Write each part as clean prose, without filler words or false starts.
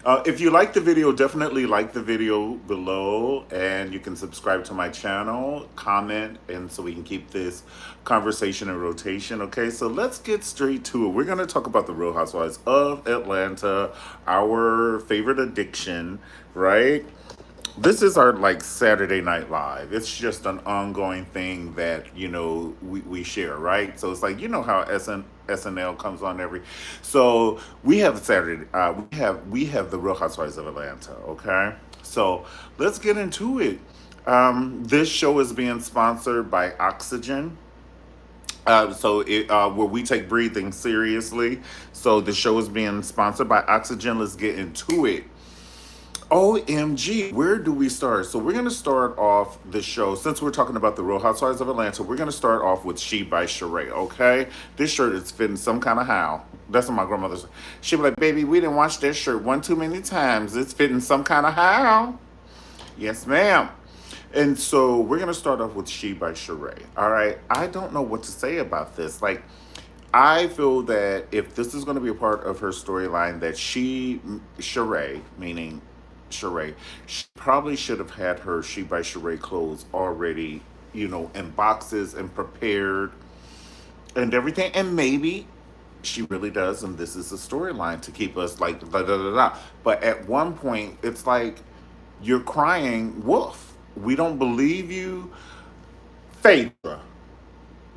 If you like the video, definitely like the video below, and you can subscribe to my channel, comment, and so we can keep this conversation in rotation. Okay, so let's get straight to it. We're going to talk about the Real Housewives of Atlanta, our favorite addiction, right? This is our like Saturday Night Live. It's just an ongoing thing that we share, right? So it's like how SNL comes on every. So we have Saturday. We have the Real Housewives of Atlanta. Okay, so let's get into it. This show is being sponsored by Oxygen. Where we take breathing seriously. So the show is being sponsored by Oxygen. Let's get into it. OMG, where do we start? So we're going to start off the show. Since we're talking about the Real Housewives of Atlanta, we're going to start off with She by Sheree, okay? This shirt is fitting some kind of how. That's what my grandmother said. She'd be like, baby, we didn't wash that shirt one too many times. It's fitting some kind of how. Yes, ma'am. And so we're going to start off with She by Sheree, all right? I don't know what to say about this. Like, I feel that if this is going to be a part of her storyline, that Sheree, meaning Sheree, she probably should have had her She by Sheree clothes already, in boxes and prepared and everything. And maybe she really does, and this is a storyline to keep us like da da da da. But at one point, it's like you're crying wolf. We don't believe you, Phaedra.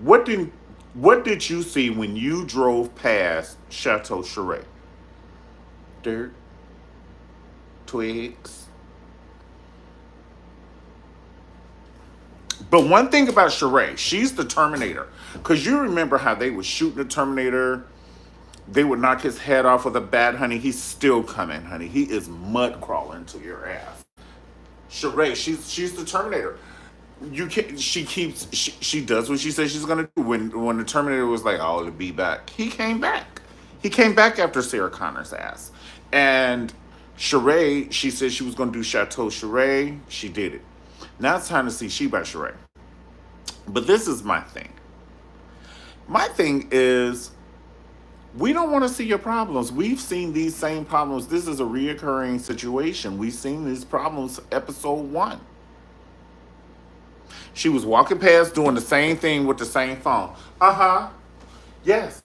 What did what did you see when you drove past Chateau Sheree? Dirt, twigs. But one thing about Sheree, she's the Terminator. Because you remember how they would shoot the Terminator, they would knock his head off with a bat, honey. He's still coming, honey. He is mud crawling to your ass. Sheree, she's the Terminator. You can she does what she says she's gonna do. When the Terminator was like, "Oh, to be back," he came back. He came back after Sarah Connor's ass. And Sheree, she said she was gonna do Chateau Sheree. She did it. Now it's time to see She by Sheree. But this is my thing. My thing is we don't want to see your problems. We've seen these same problems. This is a reoccurring situation. We've seen these problems episode one. She was walking past doing the same thing with the same phone. Uh-huh. Yes.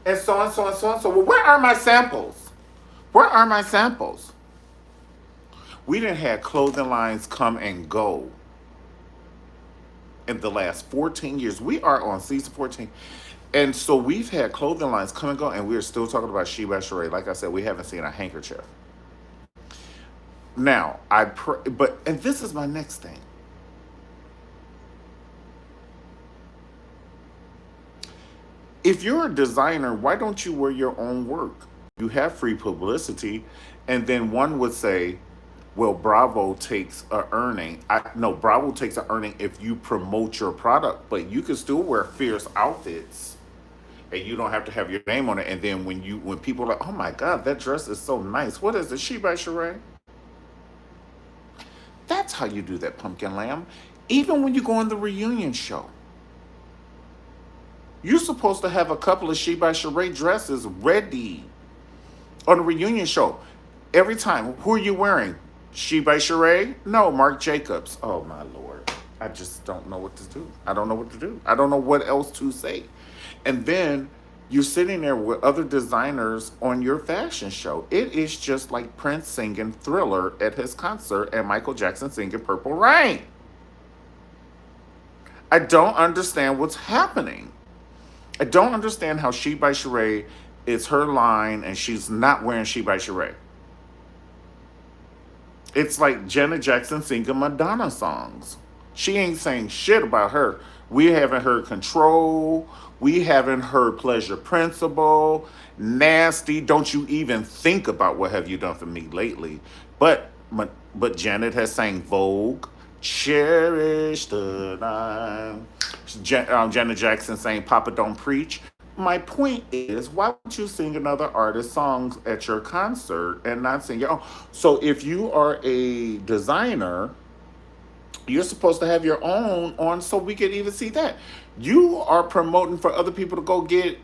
And so and so and so and so. Well, where are my samples? Where are my samples? We didn't have clothing lines come and go in the last 14 years. We are on season 14. And so we've had clothing lines come and go, and we're still talking about She by Sheree. Like I said, we haven't seen a handkerchief. Now, and this is my next thing. If you're a designer, why don't you wear your own work? You have free publicity, and then one would say, well, Bravo takes a earning. No, Bravo takes an earning if you promote your product, but you can still wear fierce outfits, and you don't have to have your name on it. And then when people are like, oh my God, that dress is so nice. What is it? She by Sheree? That's how you do that, pumpkin lamb. Even when you go on the reunion show, you're supposed to have a couple of She by Sheree dresses ready on the reunion show. Every time. Who are you wearing? She by Sheree? No, Marc Jacobs. Oh my Lord. I just don't know what to do. I don't know what to do. I don't know what else to say. And then you're sitting there with other designers on your fashion show. It is just like Prince singing Thriller at his concert and Michael Jackson singing Purple Rain. I don't understand what's happening. I don't understand how She by Sheree is her line and she's not wearing She by Sheree. It's like Janet Jackson singing Madonna songs. She ain't saying shit about her. We haven't heard Control. We haven't heard Pleasure Principle. Nasty. Don't you even think about What Have You Done For Me lately. But Janet has sang Vogue. Cherish the night. Janet Jackson saying Papa Don't Preach. My point is, why would you sing another artist's songs at your concert and not sing your own? So if you are a designer, you're supposed to have your own on so we can even see that. You are promoting for other people to go get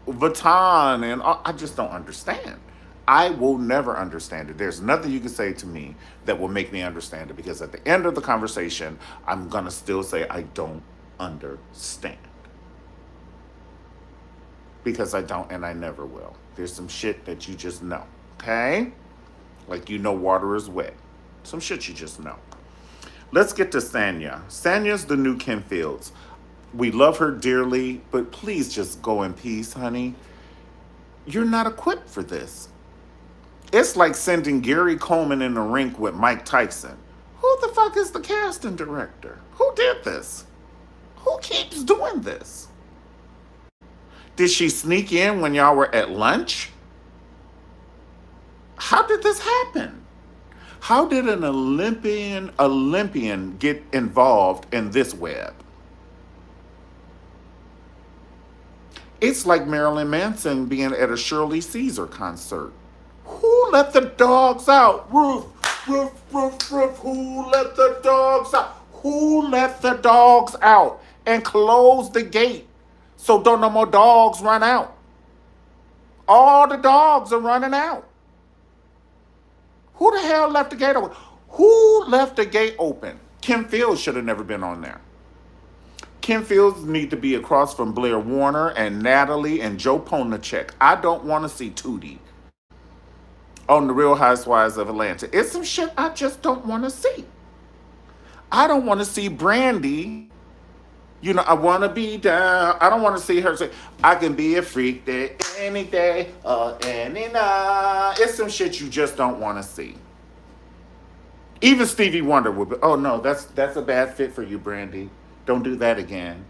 Vuitton and I just don't understand. I will never understand it. There's nothing you can say to me that will make me understand it because at the end of the conversation, I'm going to still say, I don't understand. Because I don't and I never will. There's some shit that you just know, okay? Like you know water is wet. Some shit you just know. Let's get to Sanya. Sanya's the new Kim Fields. We love her dearly, but please just go in peace, honey. You're not equipped for this. It's like sending Gary Coleman in the rink with Mike Tyson. Who the fuck is the casting director? Who did this? Who keeps doing this? Did she sneak in when y'all were at lunch? How did this happen? How did an Olympian get involved in this web? It's like Marilyn Manson being at a Shirley Caesar concert. Who let the dogs out? Roof, roof, roof, roof. Who let the dogs out? Who let the dogs out and close the gate so don't no more dogs run out? All the dogs are running out. Who the hell left the gate open? Who left the gate open? Kim Fields should have never been on there. Kim Fields need to be across from Blair Warner and Natalie and Joe Ponachek. I don't want to see Tootie on the Real Housewives of Atlanta. It's some shit I just don't want to see. I don't want to see Brandy. You know, I want to be down. I don't want to see her say, I can be a freak any day or any night. It's some shit you just don't want to see. Even Stevie Wonder would be, oh no, that's a bad fit for you, Brandy. Don't do that again.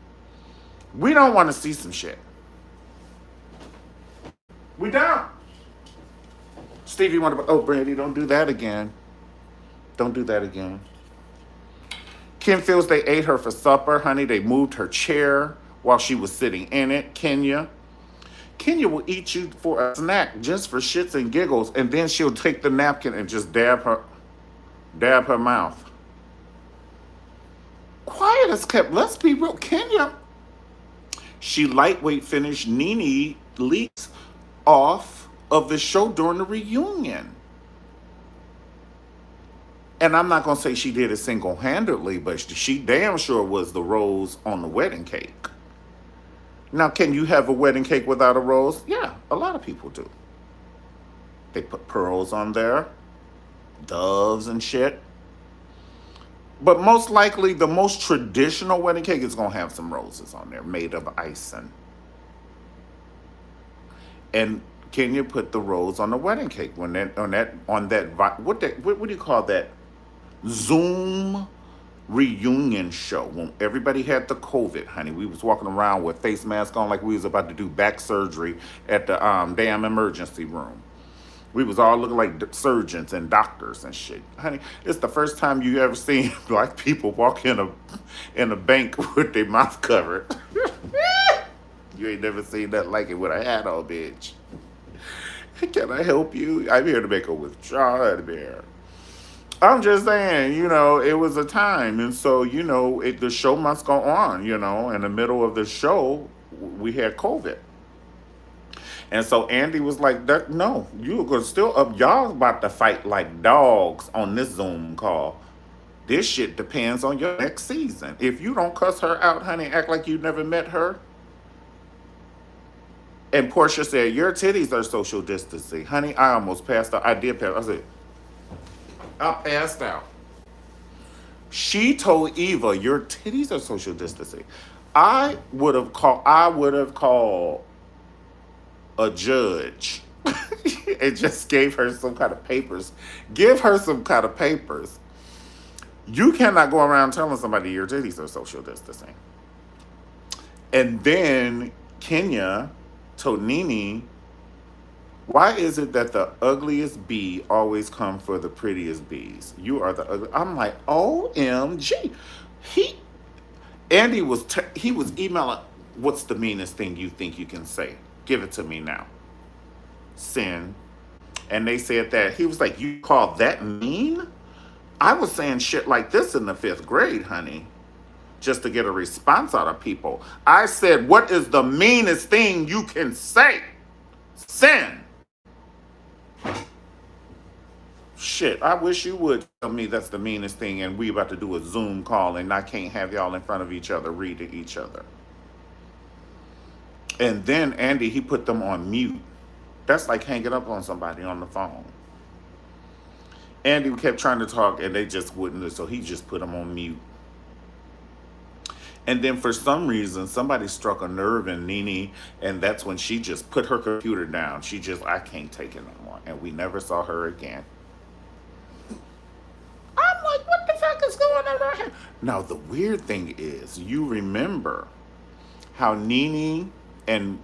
We don't want to see some shit. We don't. Stevie Wonder, oh Brandy, don't do that again. Don't do that again. Kim Fields, they ate her for supper, honey. They moved her chair while she was sitting in it. Kenya will eat you for a snack just for shits and giggles, and then she'll take the napkin and just dab her mouth. Quiet as kept. Let's be real. Kenya, she lightweight finished Nene Leakes off of the show during the reunion. And I'm not going to say she did it single-handedly, but she damn sure was the rose on the wedding cake. Now, can you have a wedding cake without a rose? Yeah, a lot of people do. They put pearls on there, doves and shit. But most likely, the most traditional wedding cake is going to have some roses on there, made of icing. And Kenya put the rose on the wedding cake what do you call that? Zoom reunion show when everybody had the COVID, honey. We was walking around with face masks on like we was about to do back surgery at the damn emergency room. We was all looking like surgeons and doctors and shit. Honey, it's the first time you ever seen black people walk in a bank with their mouth covered. You ain't never seen that like it with a hat on, bitch. Can I help you? I'm here to make a withdrawal here. I'm just saying, it was a time. And so, the show must go on, In the middle of the show, we had COVID. And so Andy was like, no, you're going to still up. Y'all about to fight like dogs on this Zoom call. This shit depends on your next season. If you don't cuss her out, honey, act like you never met her. And Portia said, your titties are social distancing. Honey, I almost passed out. I did pass. I said, I passed out. She told Eva, your titties are social distancing. I would have called a judge and just gave her some kind of papers. Give her some kind of papers. You cannot go around telling somebody your titties are social distancing. And then Kenya told Nene, why is it that the ugliest bee always come for the prettiest bees? You are the ugly. I'm like, OMG. Andy was emailing, what's the meanest thing you think you can say? Give it to me now. Sin. And they said that. He was like, you call that mean? I was saying shit like this in the 5th grade, honey, just to get a response out of people. I said, what is the meanest thing you can say? Sin. Shit, I wish you would tell me that's the meanest thing and we about to do a Zoom call and I can't have y'all in front of each other reading each other. And then Andy, he put them on mute. That's like hanging up on somebody on the phone. Andy kept trying to talk and they just wouldn't, so he just put them on mute. And then for some reason, somebody struck a nerve in Nene, and that's when she just put her computer down. She just, I can't take it no more. And we never saw her again. I'm like, what the fuck is going on right here? Now, the weird thing is, you remember how Nene and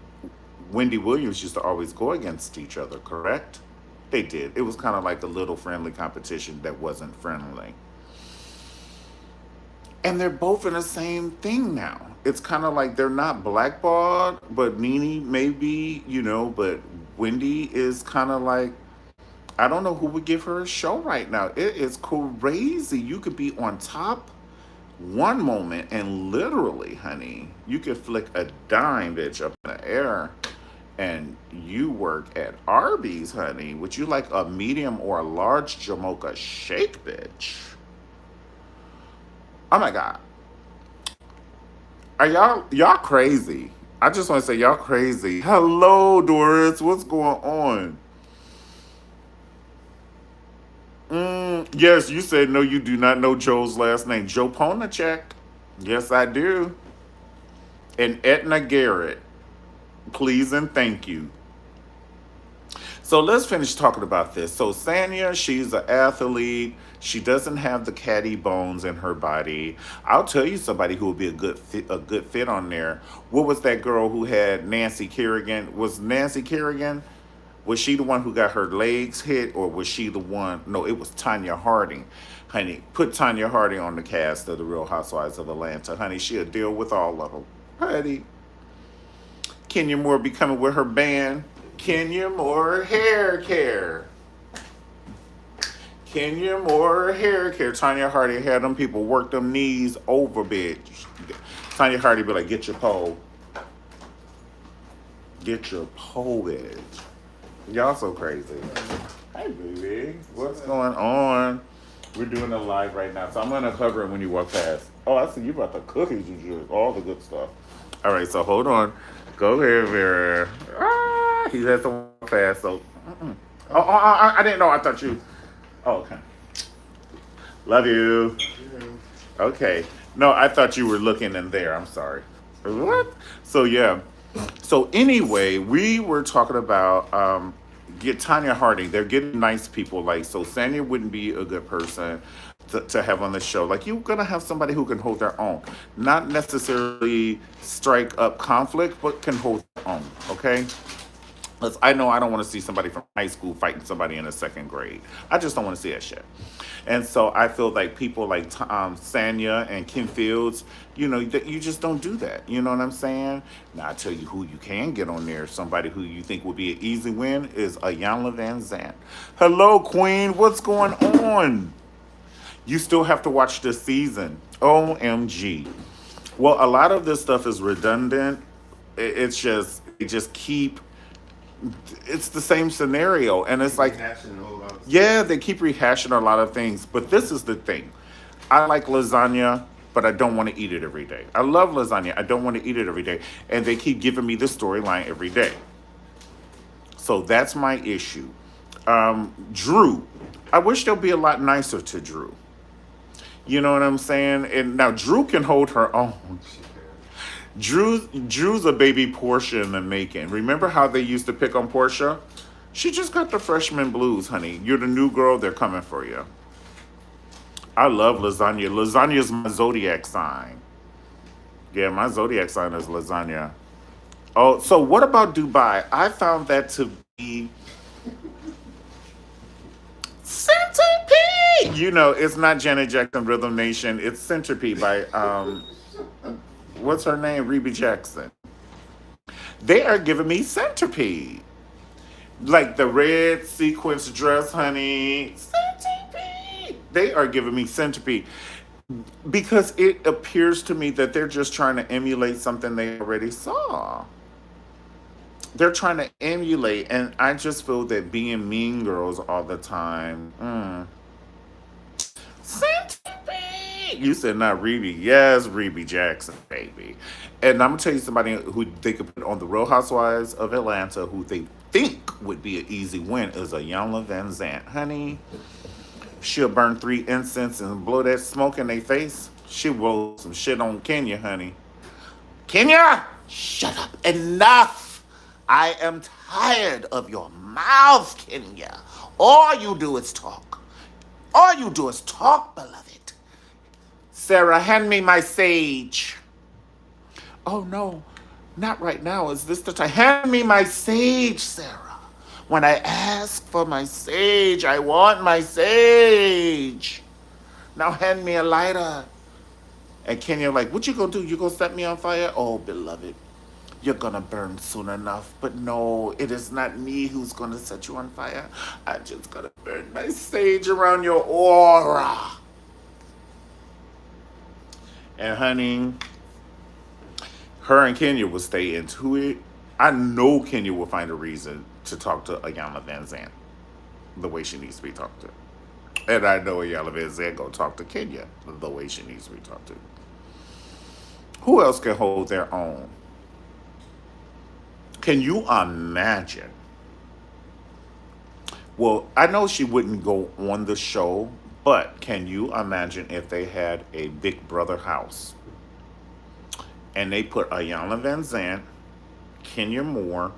Wendy Williams used to always go against each other, correct? They did. It was kind of like a little friendly competition that wasn't friendly. And they're both in the same thing now. It's kind of like they're not blackballed, but Nene maybe, but Wendy is kind of like, I don't know who would give her a show right now. It is crazy. You could be on top one moment and literally, honey, you could flick a dime, bitch, up in the air and you work at Arby's, honey. Would you like a medium or a large Jamocha shake, bitch? Oh my God. Are y'all crazy? I just want to say y'all crazy. Hello, Doris. What's going on? Yes, you said no, you do not know Joe's last name. Joe Ponachek. Yes, I do. And Etna Garrett. Please and thank you. So let's finish talking about this. So Sanya, she's an athlete. She doesn't have the catty bones in her body. I'll tell you somebody who would be a good fit on there. What was that girl who had Nancy Kerrigan? Was Nancy Kerrigan? Was she the one who got her legs hit, or was she the one? No, it was Tanya Harding. Honey, put Tanya Harding on the cast of The Real Housewives of Atlanta. Honey, she'll deal with all of them. Honey, Kenya Moore be coming with her band. Kenya Moore Hair Care. Kenya Moore Hair Care. Tanya Harding had them people work them knees over, bitch. Tanya Harding be like, get your pole. Get your pole, bitch. Y'all so crazy. Hey, baby. What's going on? We're doing a live right now, so I'm going to cover it when you walk past. Oh, I see you brought the cookies and shit, all the good stuff. All right, so hold on. Go ahead, Vera. He has to walk fast, so. I didn't know. I thought you. Oh, okay. Love you. Okay. No, I thought you were looking in there. I'm sorry. What? So, yeah. So, anyway, we were talking about get Tanya Harding. They're getting nice people. Like, so Sanya wouldn't be a good person to have on the show. Like, you're going to have somebody who can hold their own. Not necessarily strike up conflict, but can hold their own. Okay? I know I don't want to see somebody from high school fighting somebody in the second grade. I just don't want to see that shit. And so I feel like people like Sanya and Kim Fields, you just don't do that. You know what I'm saying? Now, I tell you who you can get on there. Somebody who you think would be an easy win is Ayanna Van Zandt. Hello, Queen. What's going on? You still have to watch this season. OMG. Well, a lot of this stuff is redundant. They just keep. It's the same scenario, and it's like, yeah, they keep rehashing a lot of things. But this is the thing: I like lasagna, but I don't want to eat it every day. I love lasagna. I don't want to eat it every day, and they keep giving me the storyline every day. So that's my issue. Drew, I wish they'll be a lot nicer to Drew. You know what I'm saying? And now Drew can hold her own. Drew's a baby Portia in the making. Remember how they used to pick on Portia? She just got the freshman blues, honey. You're the new girl, they're coming for you. I love lasagna. Lasagna is my zodiac sign. Yeah, my zodiac sign is lasagna. Oh, so what about Dubai? I found that to be Centipede! It's not Janet Jackson Rhythm Nation. It's Centipede by what's her name? Reba Jackson. They are giving me Centipede. Like the red sequence dress, honey. Centipede. They are giving me Centipede. Because it appears to me that they're just trying to emulate something they already saw. They're trying to emulate, and I just feel that being mean girls all the time. Centipede. You said not Reby. Yes, Reby Jackson, baby. And I'm gonna tell you somebody who they could put on the Real Housewives of Atlanta, who they think would be an easy win, is Ayanna Van Zant. Honey, she'll burn 3 incense and blow that smoke in their face. She'll roll some shit on Kenya, honey. Kenya, shut up. Enough. I am tired of your mouth, Kenya. All you do is talk. All you do is talk, beloved. Sarah, hand me my sage. Oh no, not right now. Is this the time? Hand me my sage, Sarah. When I ask for my sage, I want my sage. Now hand me a lighter. And Kenya like, what you gonna do? You gonna set me on fire? Oh, beloved, you're gonna burn soon enough. But no, it is not me who's gonna set you on fire. I'm just gonna burn my sage around your aura. And honey, her and Kenya will stay into it. I know Kenya will find a reason to talk to Ayanna Van Zant the way she needs to be talked to. And I know Ayanna Van Zant gonna talk to Kenya the way she needs to be talked to. Who else can hold their own? Can you imagine? Well, I know she wouldn't go on the show, but can you imagine if they had a Big Brother house and they put Ayanna Van Zant, Kenya Moore?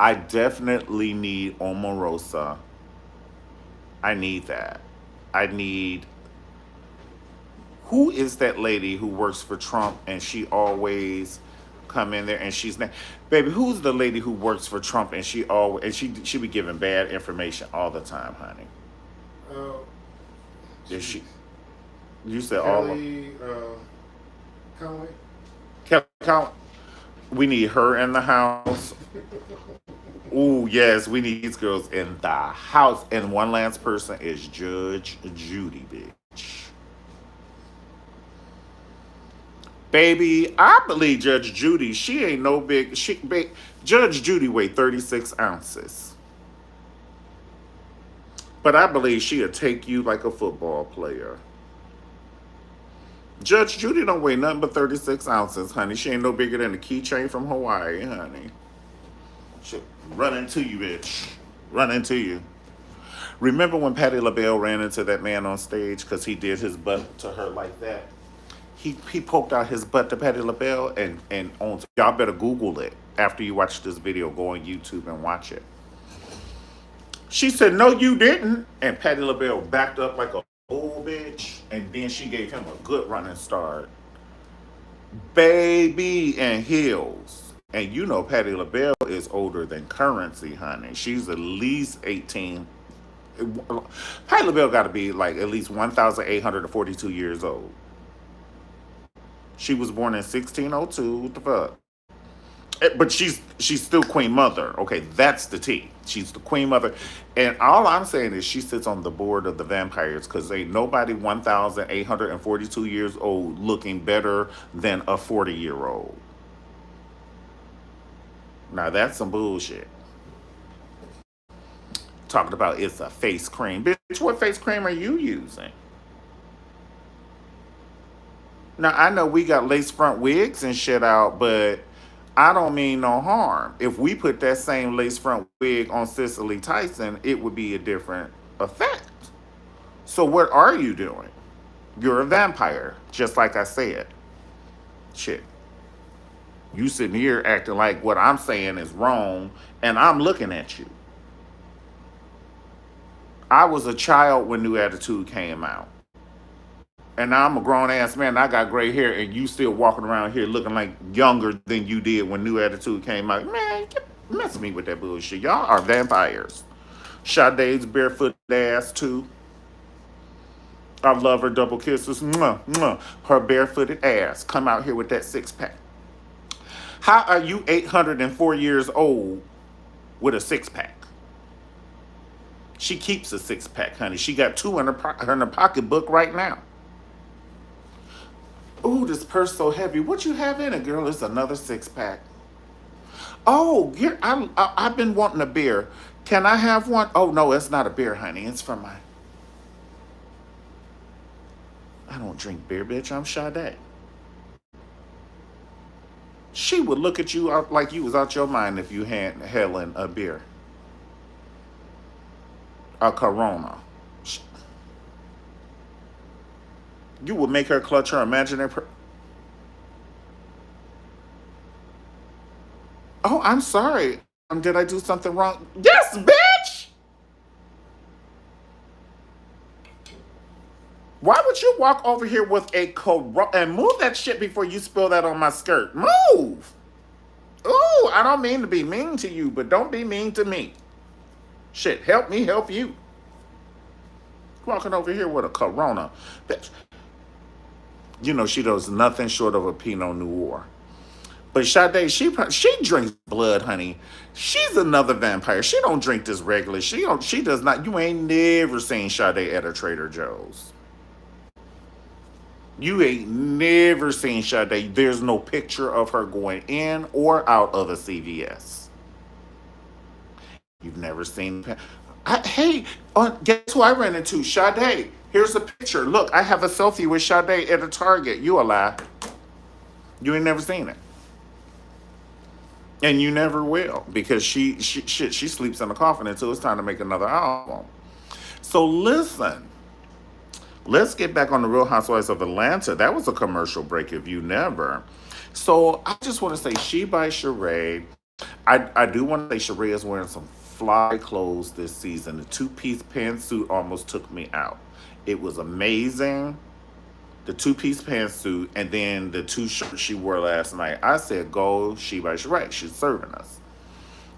I definitely need Omarosa. I need that. I need. Who is that lady who works for Trump and she always come in there and she's not, baby, who's the lady who works for Trump and she always, and she be giving bad information all the time, honey? Uh, Is she? You said all of Kelly Conway. Kelly Count. We need her in the house. Ooh, yes, we need these girls in the house. And one last person is Judge Judy, bitch. Baby, I believe Judge Judy. She ain't no big. Judge Judy weighed 36 ounces. But I believe she'll take you like a football player. Judge Judy don't weigh nothing but 36 ounces, honey. She ain't no bigger than a keychain from Hawaii, honey. She'll run into you, bitch. Run into you. Remember when Patti LaBelle ran into that man on stage because he did his butt to her like that? He poked out his butt to Patti LaBelle and on. Y'all better Google it after you watch this video. Go on YouTube and watch it. She said, "No, you didn't," and Patti LaBelle backed up like a old bitch, and then she gave him a good running start. Baby and heels. And you know Patti LaBelle is older than Currency, honey. She's at least 18. Patti LaBelle got to be like at least 1,842 years old. She was born in 1602. What the fuck? But she's still Queen Mother. Okay, that's the T. She's the Queen Mother. And all I'm saying is she sits on the board of the vampires because ain't nobody 1,842 years old looking better than a 40-year-old. Now that's some bullshit. Talking about it's a face cream. Bitch, what face cream are you using? Now, I know we got lace front wigs and shit out, but I don't mean no harm. If we put that same lace front wig on Cicely Tyson, it would be a different effect. So what are you doing? You're a vampire, just like I said. Shit. You sitting here acting like what I'm saying is wrong, and I'm looking at you. I was a child when New Attitude came out. And now I'm a grown ass man. I got gray hair, and you still walking around here looking like younger than you did when New Attitude came out. Man, get mess me with that bullshit. Y'all are vampires. Sade's barefoot ass too. I love her double kisses. Mwah, mwah. Her barefooted ass. Come out here with that 6-pack. How are you 804 years old with a 6-pack? She keeps a 6-pack, honey. She got 2 in her pocketbook right now. Ooh, this purse so heavy. What you have in it, girl? It's another 6-pack. Oh, I've been wanting a beer. Can I have one? Oh no, it's not a beer, honey. It's from my. I don't drink beer, bitch. I'm Sade. She would look at you out like you was out your mind if you had Helen a beer, a Corona. You would make her clutch her imaginary. Oh, I'm sorry. Did I do something wrong? Yes, bitch. Why would you walk over here with a Corona and move that shit before you spill that on my skirt? Move. Ooh, I don't mean to be mean to you, but don't be mean to me. Shit, help me help you. Walking over here with a Corona. Bitch. You know she does nothing short of a Pinot Noir. But Sade, she drinks blood, honey. She's another vampire. She don't drink this regular. She does not. You ain't never seen Sade at a Trader Joe's. You ain't never seen Sade. There's no picture of her going in or out of a CVS. You've never seen. Hey, guess who I ran into? Sade. Here's a picture. Look, I have a selfie with Sade at a Target. You a lie. You ain't never seen it. And you never will because she sleeps in a coffin until it's time to make another album. So listen, let's get back on the Real Housewives of Atlanta. That was a commercial break if you never. So I just want to say She by Sheree. I do want to say Sheree is wearing some fly clothes this season. The two-piece pantsuit almost took me out. It was amazing. The two-piece pantsuit and then the two shirts she wore last night. I said, go She by Sheree. She's serving us.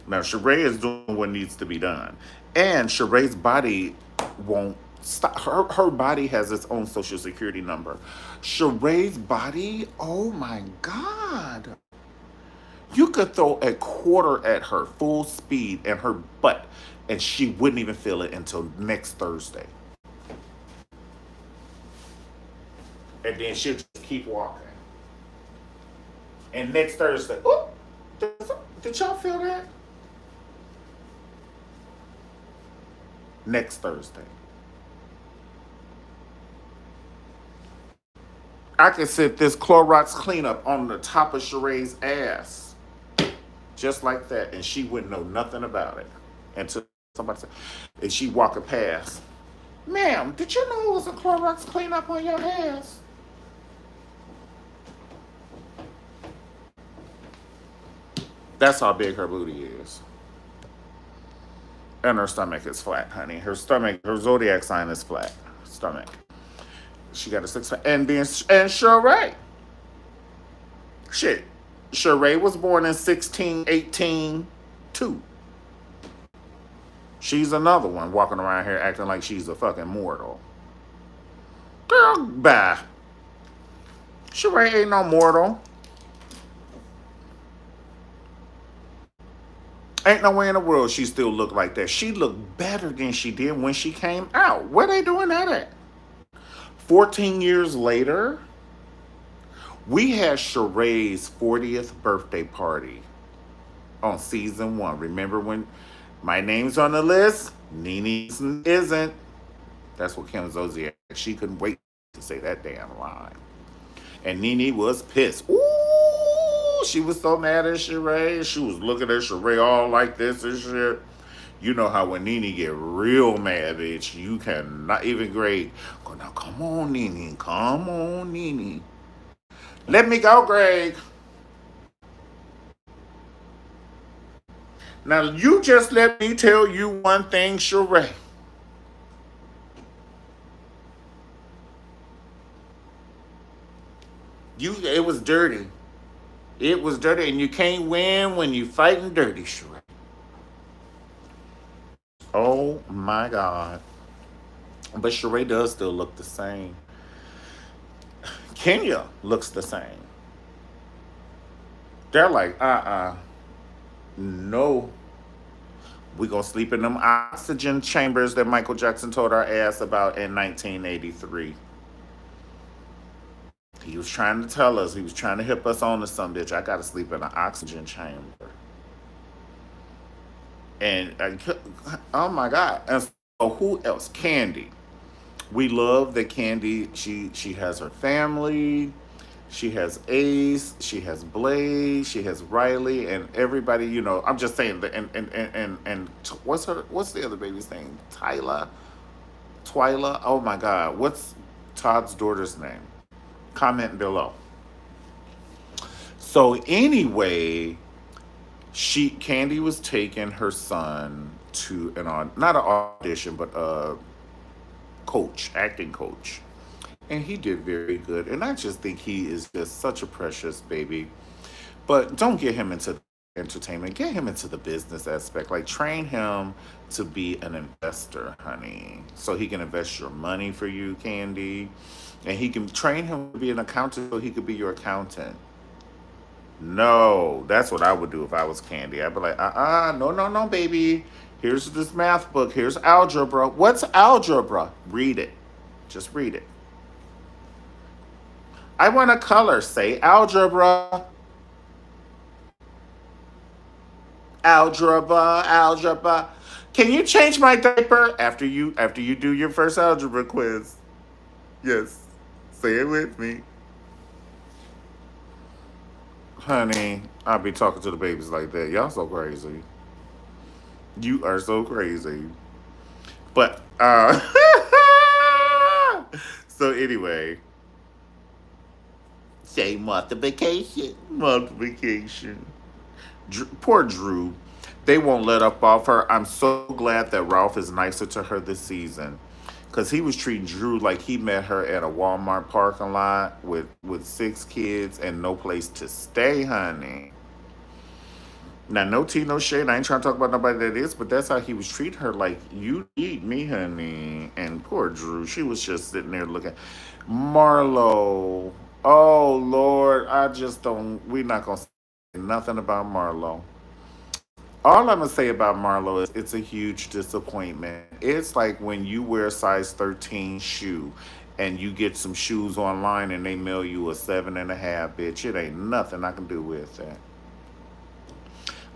Now, Sheree is doing what needs to be done. And Sheree's body won't stop. Her body has its own social security number. Sheree's body, oh my God. You could throw a quarter at her full speed and her butt, and she wouldn't even feel it until next Thursday. And then she'll just keep walking. And next Thursday, oh, did y'all feel that? Next Thursday. I could sit this Clorox cleanup on the top of Sheree's ass. Just like that. And she wouldn't know nothing about it. Until somebody said, and she walking past. Ma'am, did you know it was a Clorox cleanup on your ass? That's how big her booty is. And her stomach is flat, honey. Her zodiac sign is flat. Stomach. She got a six pack. And Sheree. Shit. Sheree was born in 1618 too. She's another one walking around here acting like she's a fucking mortal. Girl, bye. Sheree ain't no mortal. Ain't no way in the world she still look like that. She looked better than she did when she came out. Where they doing that at? 14 years later, we had Sheree's 40th birthday party on season 1. Remember when my name's on the list? Nene's isn't. That's what Kim Zodiac. She couldn't wait to say that damn line. And Nene was pissed. Ooh, she was so mad at Sheree. She was looking at Sheree all like this and shit. You know how when Nene get real mad, bitch, you cannot even grade. Go now, come on, Nene. Come on, Nene. Let me go, Greg. Now, you just let me tell you one thing, Sheree. It was dirty. It was dirty, and you can't win when you fighting dirty, Sheree. Oh my God. But Sheree does still look the same. Kenya looks the same. They're like, no. We gonna sleep in them oxygen chambers that Michael Jackson told our ass about in 1983. He was trying to tell us, he was trying to hip us on to some bitch. I gotta sleep in an oxygen chamber. And oh my God. And so who else? Candy. We love that Candy, she has her family. She has Ace, she has Blaze, she has Riley, and everybody. I'm just saying that. And what's the other baby's name? Twyla. Oh my God, what's Todd's daughter's name? Comment below. So anyway, she Candy was taking her son to not an audition, but a acting coach, and he did very good. And I just think he is just such a precious baby. But don't get him into entertainment. Get him into the business aspect. Like train him to be an investor, honey, so he can invest your money for you, Candy, and he can train him to be an accountant so he could be your accountant. No, that's what I would do if I was Candy. I'd be like, no, no, no, baby. Here's this math book. Here's algebra. What's algebra? Read it. Just read it. I want a color. Say algebra. Algebra. Can you change my diaper after you do your first algebra quiz? Yes. Say it with me. Honey, I'll be talking to the babies like that. Y'all so crazy. You are so crazy. But so anyway, say multiplication. Multiplication. Poor Drew. They won't let up off her. I'm so glad that Ralph is nicer to her this season. Cause he was treating Drew like he met her at a Walmart parking lot with six kids and no place to stay, honey. Now, no tea, no shade. I ain't trying to talk about nobody that is, but that's how he was treating her. Like, you eat me, honey. And poor Drew, she was just sitting there looking. Marlo. Oh, Lord. I just don't. We're not going to say nothing about Marlo. All I'm going to say about Marlo is it's a huge disappointment. It's like when you wear a size 13 shoe and you get some shoes online and they mail you a 7.5, bitch. It ain't nothing I can do with that.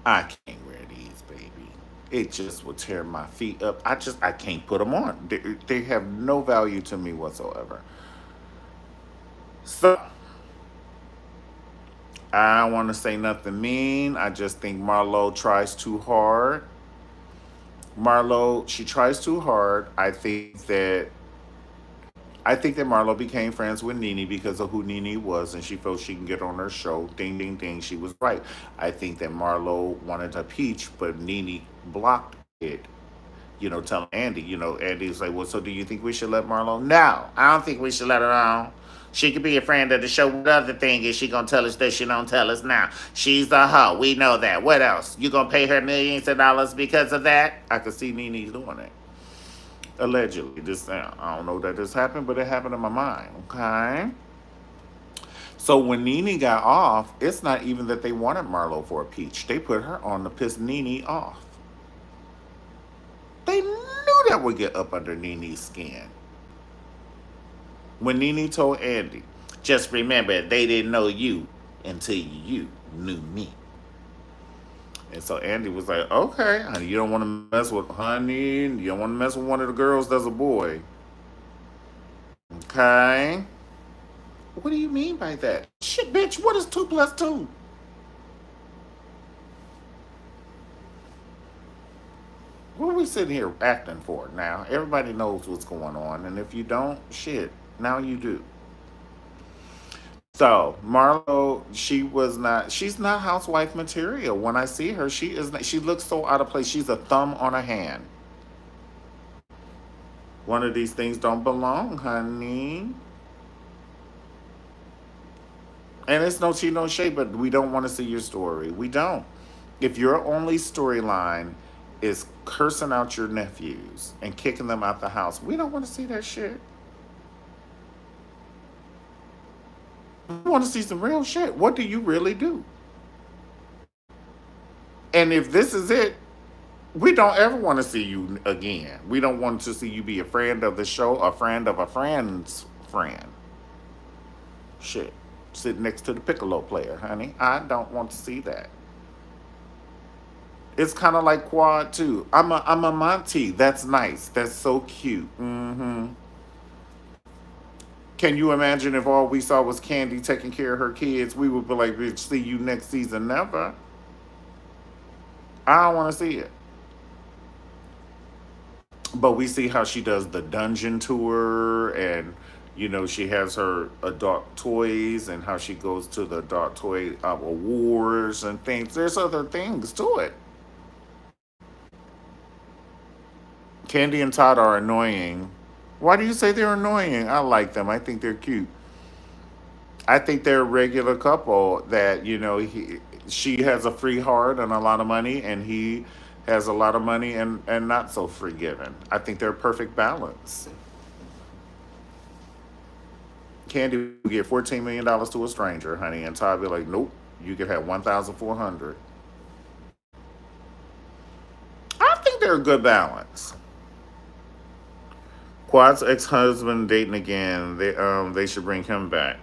I can't wear these, baby. It just will tear my feet up. I can't put them on. They have no value to me whatsoever. So I don't want to say nothing mean. I just think Marlo tries too hard. She tries too hard. I think that Marlo became friends with Nene because of who Nene was, and she felt she can get on her show. Ding, ding, ding. She was right. I think that Marlo wanted a peach, but Nene blocked it. Telling Andy. Andy's like, well, so do you think we should let Marlo? No, I don't think we should let her on. She could be a friend of the show. What other thing is she gonna tell us that she don't tell us now? She's a hoe. We know that. What else? You gonna pay her millions of dollars because of that? I could see Nene's doing it. Allegedly, this I don't know that this happened, but it happened in my mind. Okay. So when Nene got off, it's not even that they wanted Marlo for a peach. They put her on to piss Nene off. They knew that would get up under Nene's skin. When Nene told Andy, just remember they didn't know you until you knew me. And so Andy was like, okay, honey, you don't want to mess with honey. You don't want to mess with one of the girls that's a boy. Okay. What do you mean by that? Shit, bitch, what is 2 plus 2? What are we sitting here acting for now? Everybody knows what's going on. And if you don't, shit, now you do. So Marlo, she's not housewife material. When I see her, she is not, she looks so out of place. She's a thumb on a hand. One of these things don't belong, honey. And it's no tea, no shade, but we don't want to see your story. We don't. If your only storyline is cursing out your nephews and kicking them out the house, we don't want to see that shit. We want to see some real shit. What do you really do? And if this is it, we don't ever want to see you again. We don't want to see you be a friend of the show, a friend of a friend's friend. Shit. Sit next to the piccolo player, honey. I don't want to see that. It's kind of like Quad too. I'm a Monty. That's nice. That's so cute. Can you imagine if all we saw was Candy taking care of her kids? We would be like, bitch, see you next season. Never. I don't want to see it. But we see how she does the dungeon tour, and she has her adult toys, and how she goes to the adult toy awards and things. There's other things to it. Candy and Todd are annoying. Why do you say they're annoying? I like them. I think they're cute. I think they're a regular couple that, she has a free heart and a lot of money, and he has a lot of money and not so forgiving. I think they're a perfect balance. Candy would get $14 million to a stranger, honey, and Todd be like, nope, you could have 1,400. I think they're a good balance. Quad's ex-husband dating again. They should bring him back.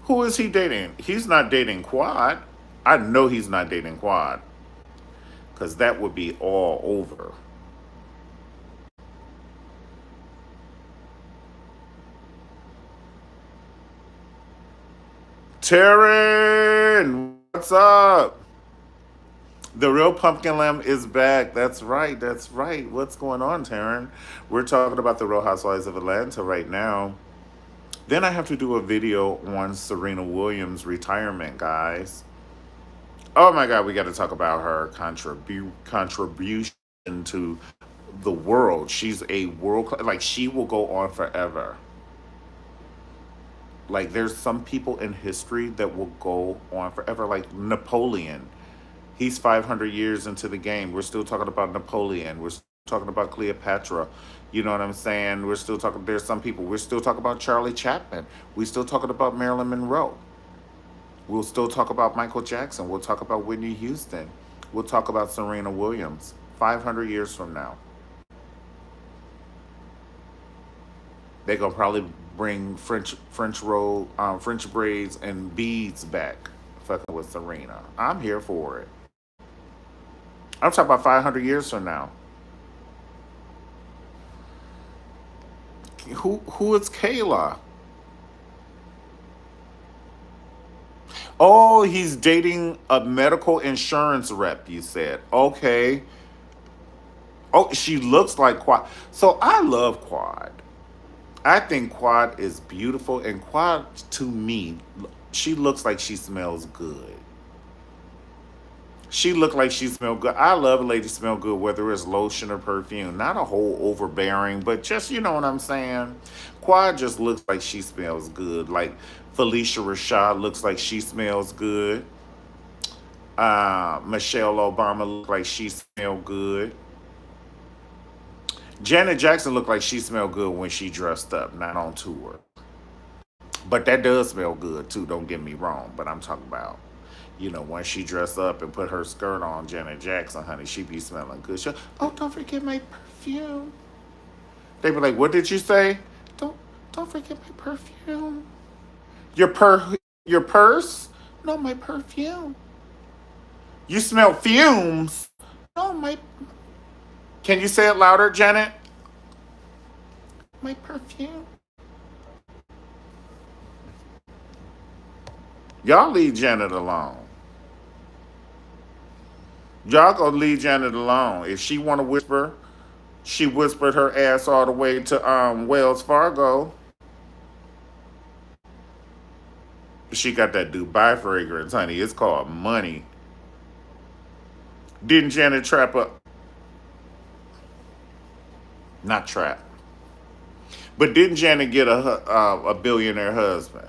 Who is he dating? He's not dating Quad. I know he's not dating Quad, because that would be all over. Taryn, what's up? The real pumpkin lamb is back. That's right. That's right. What's going on, Taryn? We're talking about the Real Housewives of Atlanta right now. Then I have to do a video on Serena Williams' retirement, guys. Oh my God, we got to talk about her contribution to the world. She's a like, she will go on forever. Like, there's some people in history that will go on forever, like Napoleon. He's 500 years into the game. We're still talking about Napoleon. We're still talking about Cleopatra. You know what I'm saying? We're still talking, there's some people. We're still talking about Charlie Chaplin. We're still talking about Marilyn Monroe. We'll still talk about Michael Jackson. We'll talk about Whitney Houston. We'll talk about Serena Williams 500 years from now. They're gonna probably bring French braids and beads back, fucking with Serena. I'm here for it. I'm talking about 500 years from now. Who is Kayla? Oh, he's dating a medical insurance rep, you said. Okay. Oh, she looks like Quad. So I love Quad. I think Quad is beautiful, and Quad, to me, she looks like she smells good. She looked like she smelled good. I love a lady smell good, whether it's lotion or perfume. Not a whole overbearing, but just, you know what I'm saying? Quad just looks like she smells good. Like Felicia Rashad looks like she smells good. Michelle Obama looked like she smelled good. Janet Jackson looked like she smelled good when she dressed up, not on tour. But that does smell good too, don't get me wrong. But I'm talking about, when she dressed up and put her skirt on, Janet Jackson, honey, she be smelling good. Oh, don't forget my perfume. They be like, what did you say? Don't don't forget my perfume. Your purse? No, my perfume. You smell fumes. No, my Can you say it louder, Janet? My perfume. Y'all leave Janet alone. Y'all gonna leave Janet alone. If she wanna whisper, she whispered her ass all the way to Wells Fargo. She got that Dubai fragrance, honey. It's called money. Didn't Janet trap up? Not trap. But didn't Janet get a billionaire husband?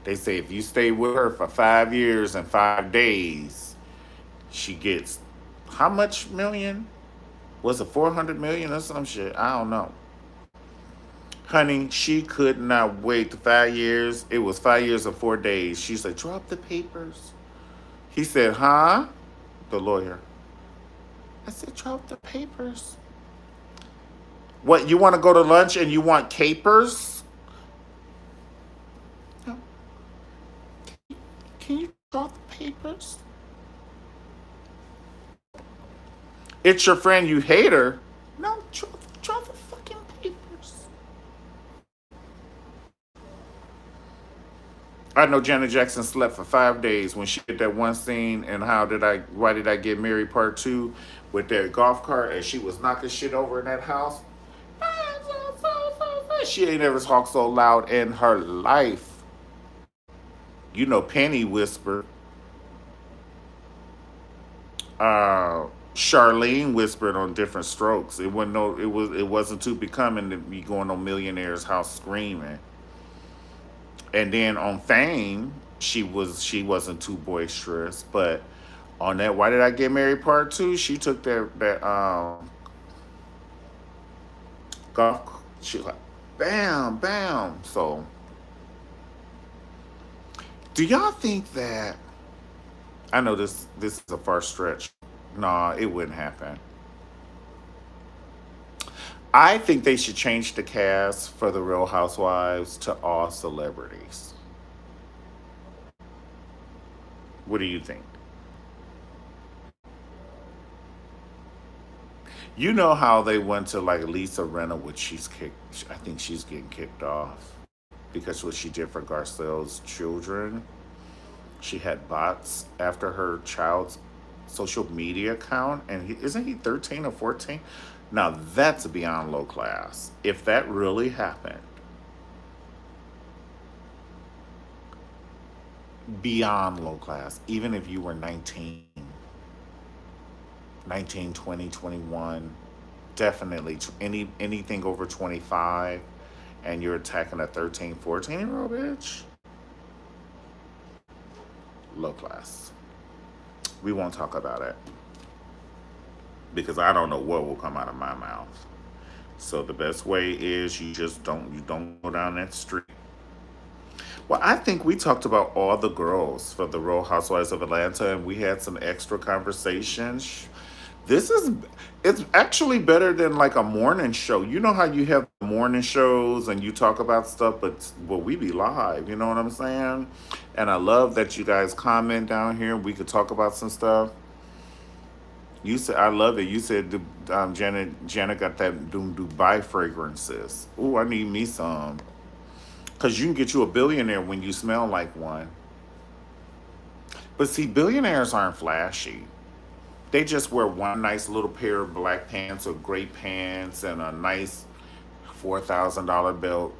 They say if you stay with her for 5 years and 5 days, she gets how much million? Was it 400 million or some shit? I don't know. Honey, she could not wait 5 years. It was 5 years and 4 days. She said, drop the papers. He said, huh? The lawyer. I said, drop the papers. What, you want to go to lunch and you want capers? No. papers? It's your friend, you hate her. No, draw the fucking papers. I know Janet Jackson slept for 5 days when she did that one scene and why did I get married part two with that golf cart and she was knocking shit over in that house. She ain't ever talked so loud in her life. You know, Penny whispered. Charlene whispered on different strokes. It wasn't too becoming to be going on Millionaire's house screaming. And then on Fame, she wasn't too boisterous, but on that Why Did I Get Married Part Two, she took that golf. She like bam bam. So do y'all think that? I know this is a far stretch. Nah, it wouldn't happen. I think they should change the cast for the Real Housewives to all celebrities. What do you think? You know how they went to like Lisa Renna, which she's kicked. I think she's getting kicked off because what she did for Garcelle's children. She had bots after her child's social media account, and isn't he 13 or 14? Now that's beyond low class. If that really happened, beyond low class, even if you were 19, 19, 20, 21, definitely anything over 25, and you're attacking a 13, 14-year-old bitch, low class. We won't talk about it because I don't know what will come out of my mouth. So the best way is you don't go down that street. Well, I think we talked about all the girls for the Real Housewives of Atlanta, and we had some extra conversations. This is it's actually better than like a morning show. You know how you have morning shows and you talk about stuff, but we be live. You know what I'm saying? And I love that you guys comment down here. We could talk about some stuff. You said I love it. You said Janet got that Dubai fragrances. Ooh, I need me some. Cause you can get you a billionaire when you smell like one. But see, billionaires aren't flashy. They just wear one nice little pair of black pants or gray pants and a nice $4,000 belt.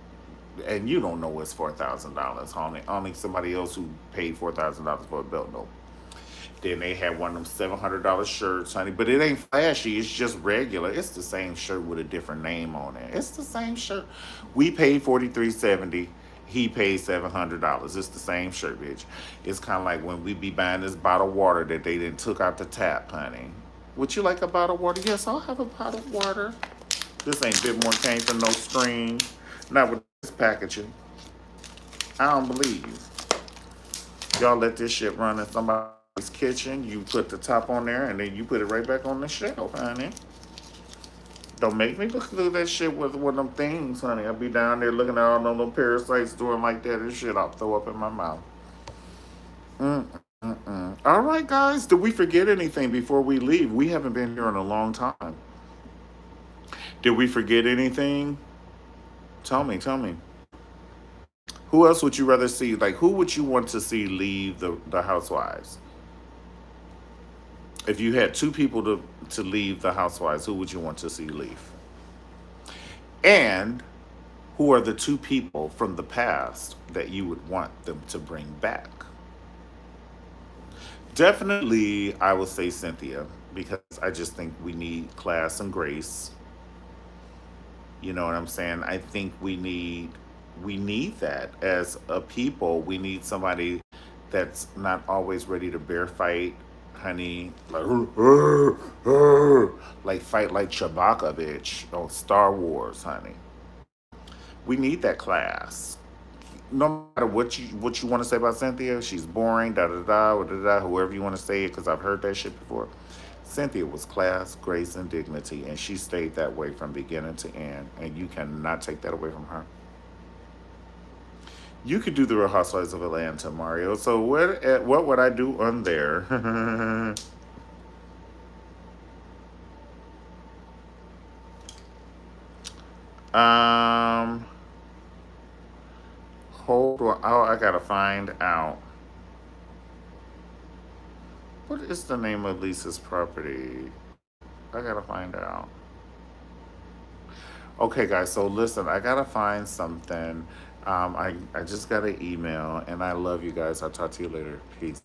And you don't know it's $4,000. Only somebody else who paid $4,000 for a belt know. Then they had one of them $700 shirts, honey. But it ain't flashy. It's just regular. It's the same shirt with a different name on it. It's the same shirt. We paid $43.70. He paid $700. It's the same shirt, bitch. It's kind of like when we be buying this bottle of water that they didn't took out the tap, honey. Would you like a bottle of water? Yes, I'll have a bottle of water. This ain't Bit came from no stream. Not with this packaging. I don't believe you. Y'all let this shit run in somebody's kitchen. You put the top on there and then you put it right back on the shelf, honey. Don't make me look through that shit with one of them things, honey. I'll be down there looking at all them little parasites doing like that and shit. I'll throw up in my mouth. All right, guys. Did we forget anything before we leave? We haven't been here in a long time. Did we forget anything? Tell me, tell me. Who else would you rather see? Like, who would you want to see leave the Housewives? If you had two people to leave the Housewives, who would you want to see leave? And who are the two people from the past that you would want them to bring back? Definitely, I would say Cynthia, because I just think we need class and grace. You know what I'm saying? I think we need that as a people. We need somebody that's not always ready to bear fight, honey. Like, like fight like Chewbacca, bitch, on Star Wars, honey. We need that class. No matter what you want to say about Cynthia, she's boring, da da da, da da, whoever you want to say it, because I've heard that shit before. Cynthia was class, grace, and dignity, and she stayed that way from beginning to end, and you cannot take that away from her. You could do the Real Housewives of Atlanta, Mario. So what would I do on there? um, hold on. Oh, I gotta find out. What is the name of Lisa's property? I gotta find out. Okay, guys. So listen, I gotta find something. I just got an email, and I love you guys. I'll talk to you later. Peace.